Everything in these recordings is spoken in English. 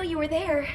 you were there.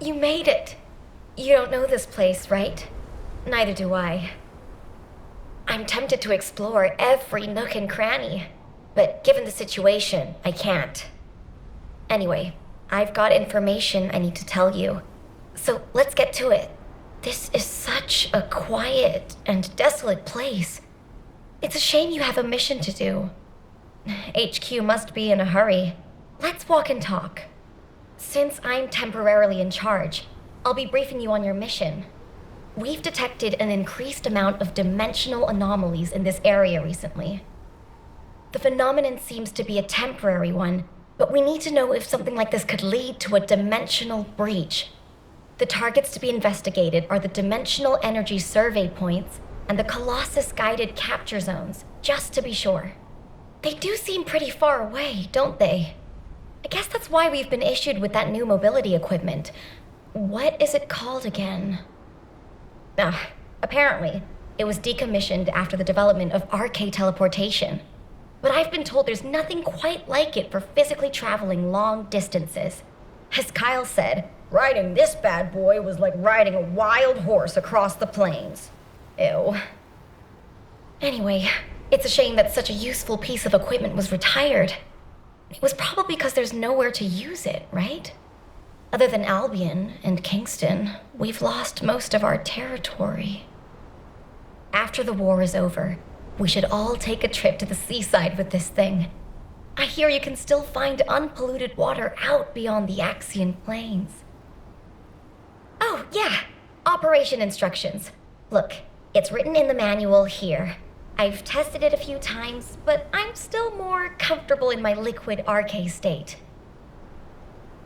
You made it. You don't know this place, right? Neither do I. I'm tempted to explore every nook and cranny, but given the situation, I can't. Anyway, I've got information I need to tell you, so let's get to it. This is such a quiet and desolate place. It's a shame you have a mission to do. HQ must be in a hurry. Let's walk and talk. Since I'm temporarily in charge, I'll be briefing you on your mission. We've detected an increased amount of dimensional anomalies in this area recently. The phenomenon seems to be a temporary one, but we need to know if something like this could lead to a dimensional breach. The targets to be investigated are the Dimensional Energy Survey Points and the Colossus Guided Capture Zones, just to be sure. They do seem pretty far away, don't they? I guess that's why we've been issued with that new mobility equipment. What is it called again? Apparently, it was decommissioned after the development of RK teleportation. But I've been told there's nothing quite like it for physically traveling long distances. As Kyle said, riding this bad boy was like riding a wild horse across the plains. Ew. Anyway, it's a shame that such a useful piece of equipment was retired. It was probably because there's nowhere to use it, right? Other than Albion and Kingston, we've lost most of our territory. After the war is over, we should all take a trip to the seaside with this thing. I hear you can still find unpolluted water out beyond the Axion plains. Oh, yeah, operation instructions. Look, it's written in the manual here. I've tested it a few times, but I'm still more comfortable in my liquid RK state.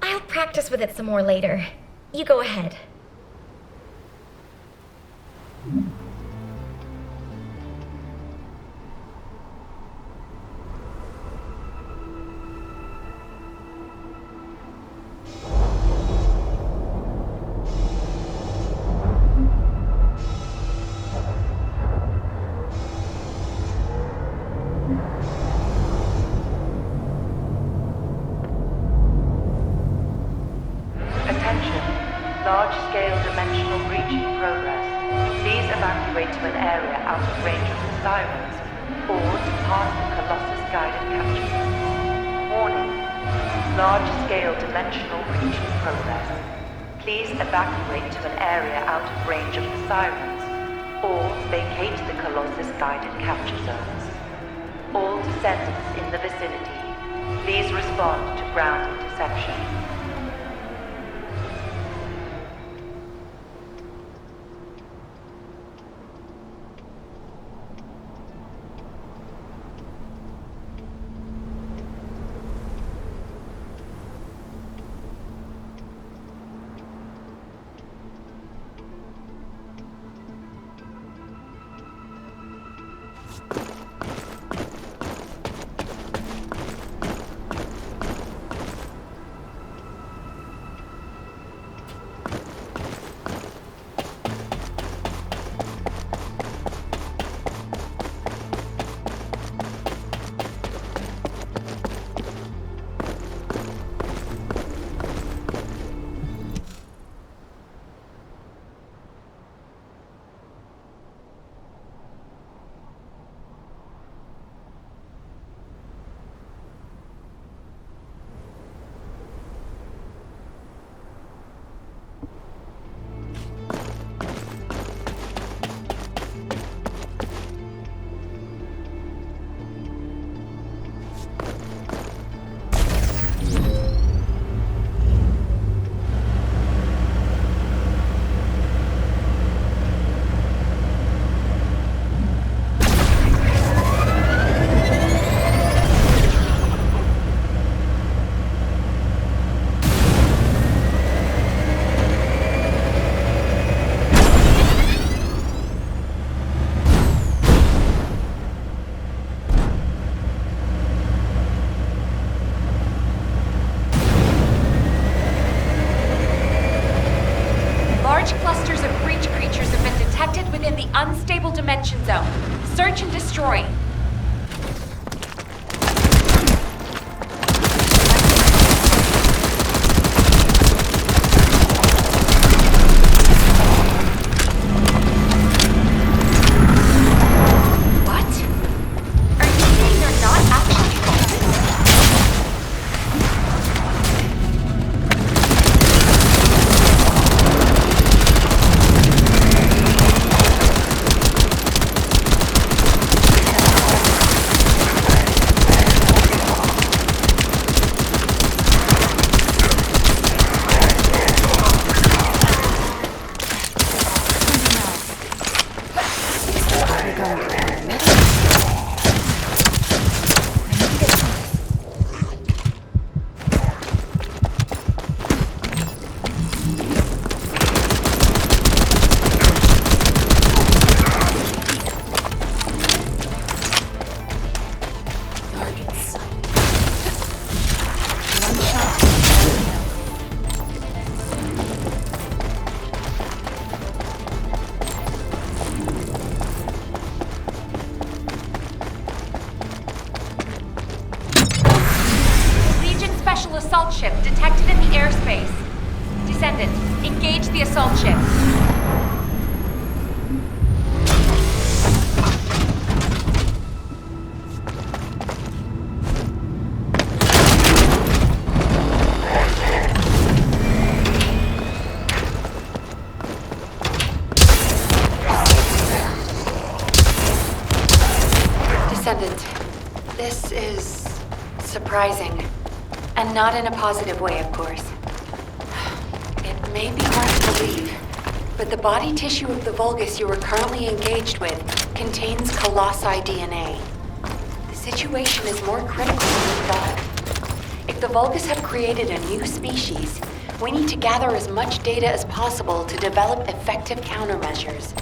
I'll practice with it some more later. You go ahead. Large-scale dimensional breach in progress. Please evacuate to an area out of range of the sirens. or depart the Colossus guided capture zone. Warning. Large-scale dimensional breach in progress. Please evacuate to an area out of range of the sirens, or vacate the Colossus guided capture zones. All descendants in the vicinity, please respond to ground interception. Unstable dimension zone. Search and destroy. Assault ship detected in the airspace. Descendant, engage the assault ship. Descendant, this is surprising. And not in a positive way, of course. It may be hard to believe, but the body tissue of the Vulgus you are currently engaged with contains colossi DNA. The situation is more critical than we thought. If the Vulgus have created a new species, we need to gather as much data as possible to develop effective countermeasures.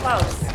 close.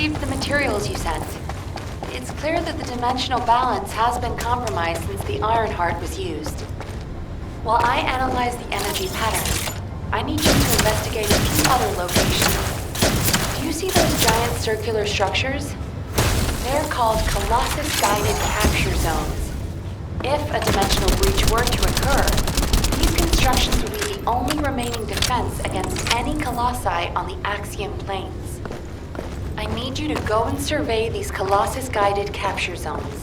received the materials you sent. It's clear that the dimensional balance has been compromised since the Ironheart was used. While I analyze the energy patterns, I need you to investigate a few other locations. Do you see those giant circular structures? They're called Colossus-guided capture zones. If a dimensional breach were to occur, These constructions will be the only remaining defense against any colossi on the Axion plains. I need you to go and survey these Colossus-guided capture zones.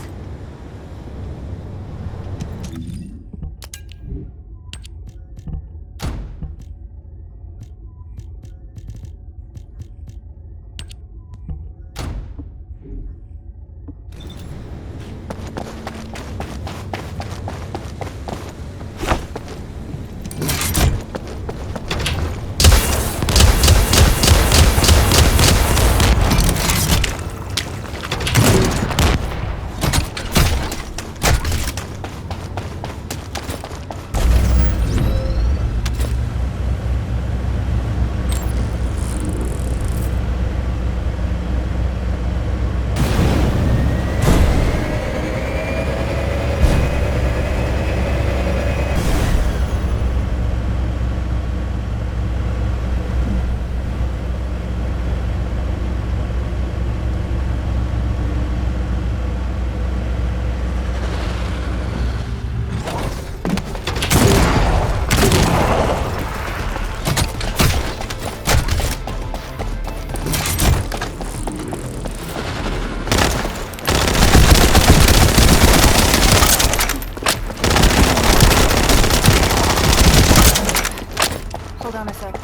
Hold on a sec.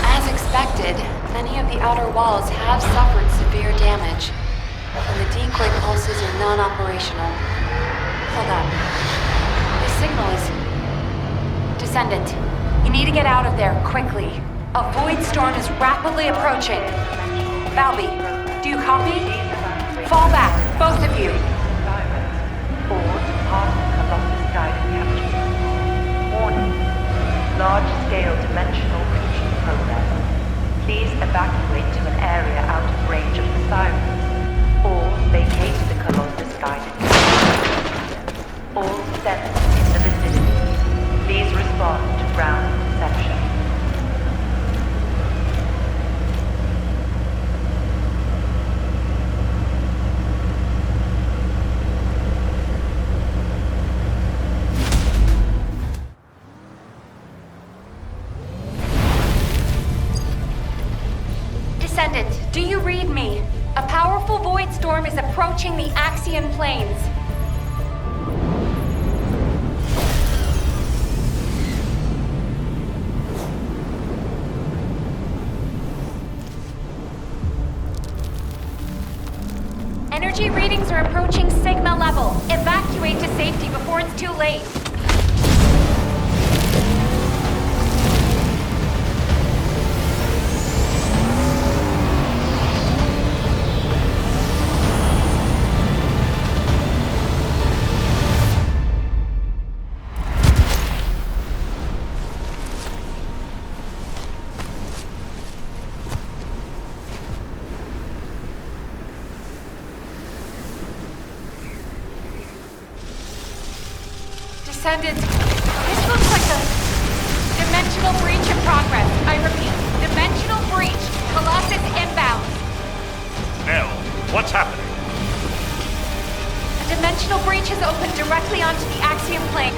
As expected, many of the outer walls have suffered severe damage, and the decoy pulses are non-operational. Hold on. This signal is... Descendant, you need to get out of there, quickly. A void storm is rapidly approaching. Valby, do you copy? Fall back, both of you. Or depart Colossus guided capture. Warning. Large-scale dimensional breach in progress. Please evacuate to an area out of range of the sirens, or vacate the Colossus guided capture. All descendants in the vicinity, please respond to ground reception. Descendant, do you read me? A powerful void storm is approaching the Axion plains. Energy readings are approaching Sigma level. Evacuate to safety before it's too late. Descendant, this looks like a dimensional breach in progress. I repeat, dimensional breach. Colossus inbound. Nell, what's happening? A dimensional breach has opened directly onto the Axion plane.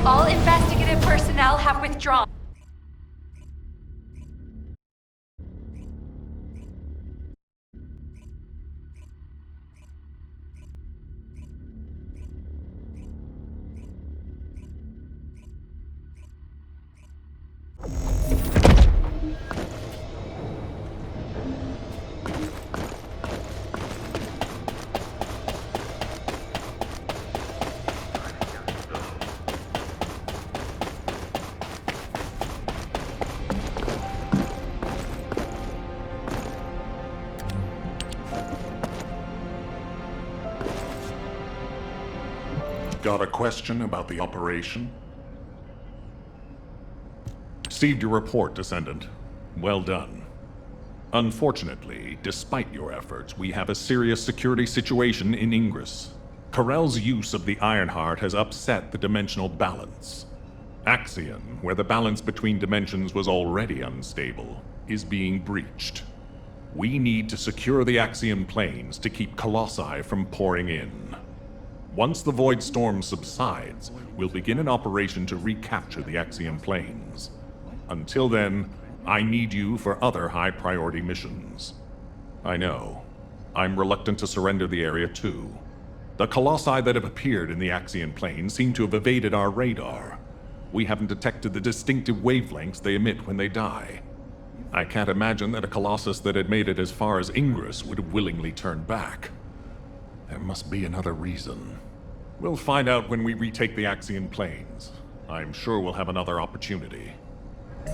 All investigative personnel have withdrawn. Got a question about the operation? Received your report, Descendant. Well done. Unfortunately, despite your efforts, we have a serious security situation in Ingress. Corell's use of the Ironheart has upset the dimensional balance. Axion, where the balance between dimensions was already unstable, is being breached. We need to secure the Axion planes to keep Colossi from pouring in. Once the Void Storm subsides, we'll begin an operation to recapture the Axion planes. Until then, I need you for other high-priority missions. I know. I'm reluctant to surrender the area too. The Colossi that have appeared in the Axion plane seem to have evaded our radar. We haven't detected the distinctive wavelengths they emit when they die. I can't imagine that a Colossus that had made it as far as Ingress would have willingly turned back. There must be another reason. We'll find out when we retake the Axion planes. I'm sure we'll have another opportunity.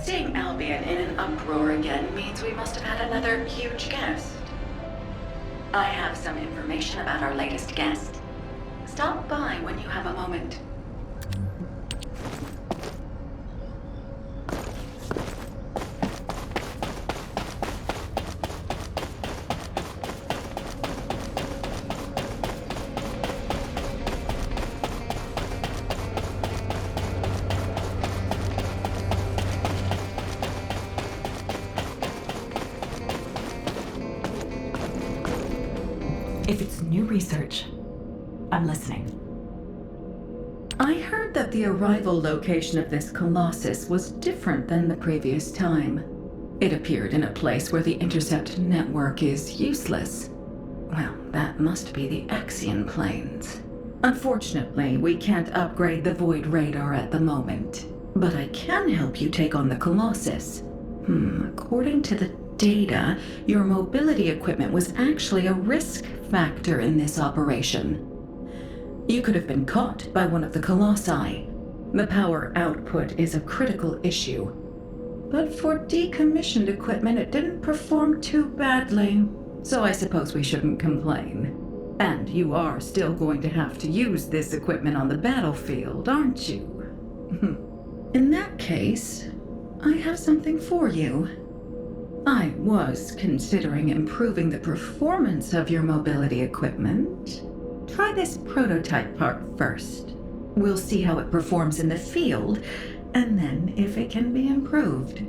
Seeing Albion in an uproar again means we must have had another huge guest. I have some information about our latest guest. Stop by when you have a moment. If it's new research, I'm listening. I heard that the arrival location of this Colossus was different than the previous time. It appeared in a place where the intercept network is useless. Well, that must be the Axion planes. Unfortunately, we can't upgrade the Void Radar at the moment. But I can help you take on the Colossus. According to the data, your mobility equipment was actually a risk factor in this operation. You could have been caught by one of the Colossi. The power output is a critical issue. But for decommissioned equipment, it didn't perform too badly. So I suppose we shouldn't complain. And you are still going to have to use this equipment on the battlefield, aren't you? In that case, I have something for you. I was considering improving the performance of your mobility equipment. Try this prototype part first. We'll see how it performs in the field, and then if it can be improved.